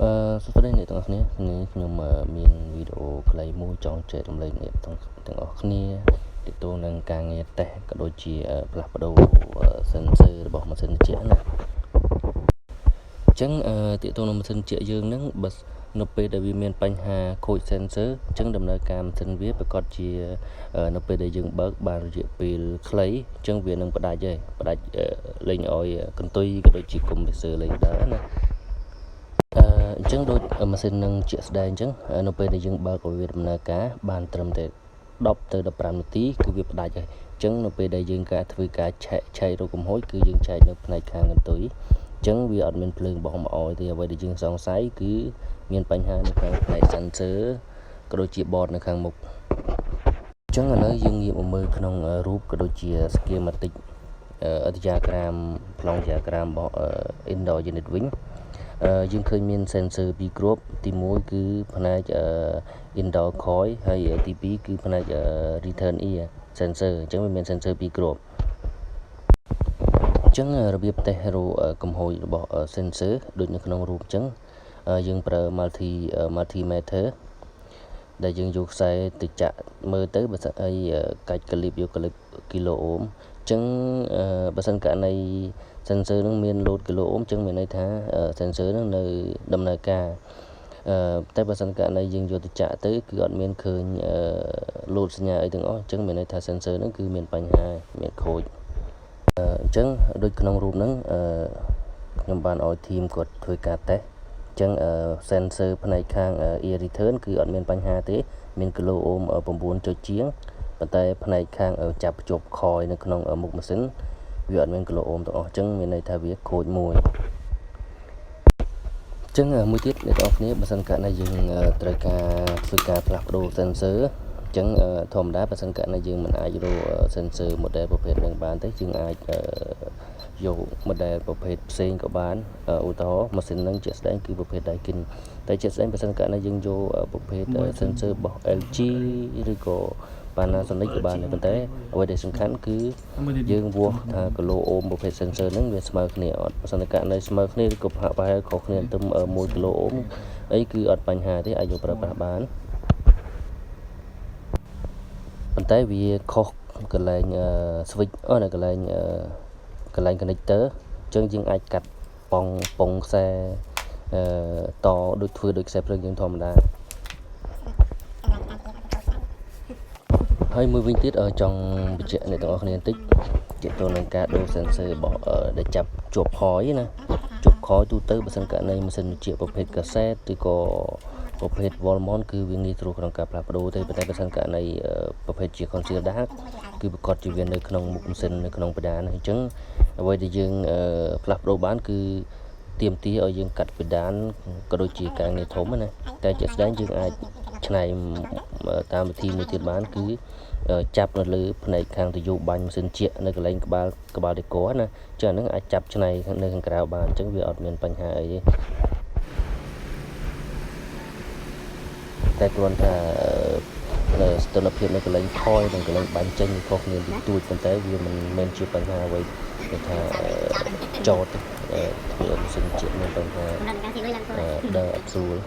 សួស្តីអ្នកទាំងអស់គ្នាខ្ញុំមានវីដេអូខ្លីមួយចង់ចែករំលែកអ្នកទាំងអស់គ្នាទាក់ទងនឹងការងារតេស្តក៏ដូចជាផ្លាស់ប្ដូរ sensor របស់ម៉ាស៊ីនត្រជាក់ណាអញ្ចឹងទាក់ទងនឹងម៉ាស៊ីនត្រជាក់យើងហ្នឹងបើនៅពេលដែលវាមានបញ្ហាខូច sensor អញ្ចឹងដំណើរការម៉ាស៊ីនវាប្រកាសជានៅពេលដែលយើងបើកបានរយៈពេលខ្លីអញ្ចឹងវានឹងផ្ដាច់លេងឲ្យកន្ទុយក៏ដូចជា compressor លេងដើរណាអញ្ចឹងដូចម៉ាស៊ីននឹងជាក់ស្ដែងអញ្ចឹងនៅពេលដែលយើងបើកឲ្យវាដំណើរការបានត្រឹមតែ10ទៅ15នាទីគឺវាផ្ដាច់ហើយអញ្ចឹងនៅពេលដែលយើងធ្វើការឆែករកកំហុសគឺយើងឆែកនៅផ្នែកខាងកន្ទុយអញ្ចឹងវាអត់មានភ្លើងបោះមកអោយទេអ្វីដែលយើងសង្ស័យគឺមានបញ្ហានៅខាងផ្នែក sensor ក៏ដូចជា board នៅខាងមុខអញ្ចឹងឥឡូវយើងងាកមកមើលក្នុងរូបក៏ដូចជា schematic diagram ប្លង់ diagram របស់ indoor unit វិញយើងឃើញមាន sensor ពីរគ្រាប់ទី1គឺផ្នែក indoor coil ហើយទី2គឺផ្នែក return ear sensor អញ្ចឹងវាមាន sensor ពីរគ្រាប់អញ្ចឹងរបៀបតេស្តរកកំហុសរបស់ sensor ដូចនៅក្នុងរូបអញ្ចឹងយើងប្រើ multimeter ដែលយើងយកខ្សែទៅចាក់មើលទៅបើសិនកាច់ក្លីបយកក្លីបគីឡូអូមអញ្ចឹងបើសិនករណី sensor នឹងមាន load គីឡូអូមអញ្ចឹងមានន័យថា sensor នឹងនៅដំណើរការតែបើសិនករណីយើងយកទៅចាក់ទៅគឺអត់មានឃើញ load សញ្ញាអីទាំងអស់អញ្ចឹងមានន័យថា sensor នឹងគឺមានបញ្ហាមានខូចអញ្ចឹងដូចក្នុងរូបហ្នឹងខ្ញុំបានឲ្យ team គាត់ធ្វើការតេស្តអញ្ចឹង sensor ផ្នែកខាង ear return គឺអត់មានបញ្ហាទេមានគីឡូអូម9ចុចជាងប៉ុន្តែផ្នែកខាងចាប់ភ្ជាប់ខយនៅក្នុងមុខម៉ាស៊ីនវាអត់មានគីឡូអូមទាំងអស់អញ្ចឹងមានន័យថាវាខូចមួយអញ្ចឹងមួយទៀតអ្នកទាំងអស់គ្នាបើសិនករណីយើងត្រូវការធ្វើការផ្លាស់ប្ដូរ sensor អញ្ចឹងធម្មតាបើសិនករណីយើងមិនអាចរក sensor model ប្រភេទនឹងបានទេយើងអាចយក model ប្រភេទផ្សេងក៏បានឧទាហរណ៍ម៉ាស៊ីននឹងជាក់ស្ដែងគឺប្រភេទ Daikin តែជាក់ស្ដែងបើសិនករណីយើងយកប្រភេទ sensor របស់ LG ឬក៏ Panasonic ក៏បានដែរប៉ុន្តែអ្វីដែលសំខាន់គឺយើងវាស់ថាគីឡូអូមប្រភេទ sensor ហ្នឹងវាស្មើគ្នាអត់បើសិនតែករណីស្មើគ្នាឬក៏ប្រហែលខុសគ្នាទៅ1គីឡូអូមអីគឺអត់បញ្ហាទេអាចយកប្រើប្រាស់បានប៉ុន្តែវាខុសកន្លែង switch នៅកន្លែង connector អញ្ចឹងយើងអាចកាត់ប៉ុងខ្សែតដូចធ្វើដូចខ្សែភ្លើងយើងធម្មតាហើយមួយវិញទៀតចង់បញ្ជាក់អ្នកទាំងអស់គ្នាបន្តិចទាក់ទងនឹងការដូរ sensor របស់ដែលចាប់ជាប់ខយណាជាប់ខយទូទៅបើសិនករណីម៉ាស៊ីនជាប្រភេទកាសែតឬក៏ប្រភេទ Volmon គឺវាងាយស្រួលក្នុងការផ្លាស់ប្ដូរទេប៉ុន្តែបើសិនករណីប្រភេទជា conceal dark គឺប្រកាសជាវានៅក្នុងមុខម៉ាស៊ីននៅក្នុងពេដានអញ្ចឹងអ្វីដែលយើងផ្លាស់ប្ដូរបានគឺទាមទារឲ្យយើងកាត់ពេដានក៏ដូចជាការងារធំណាតែជាក់ស្ដែងយើងអាចឆ្នៃតាមវិធីមួយទៀតបានគឺចាប់នៅលើផ្នែកខាងទយោបាញ់ម៉ាស៊ីនជែកនៅកន្លែងក្បាលដេកណាចឹងហ្នឹងអាចចាប់ឆ្នៃនៅខាងក្រៅបានអញ្ចឹងវាអត់មានបញ្ហាអីទេតែគ្រាន់ថាស្ថិរភាពនៅកន្លែងខយនិងកន្លែងបាញ់ចេញខុសគ្នាតិចតួចប៉ុន្តែវាមិនមែនជាបញ្ហាអ្វីគេថាចោតធ្វើម៉ាស៊ីនជែកមានបញ្ហាដើរអត់ស្រួល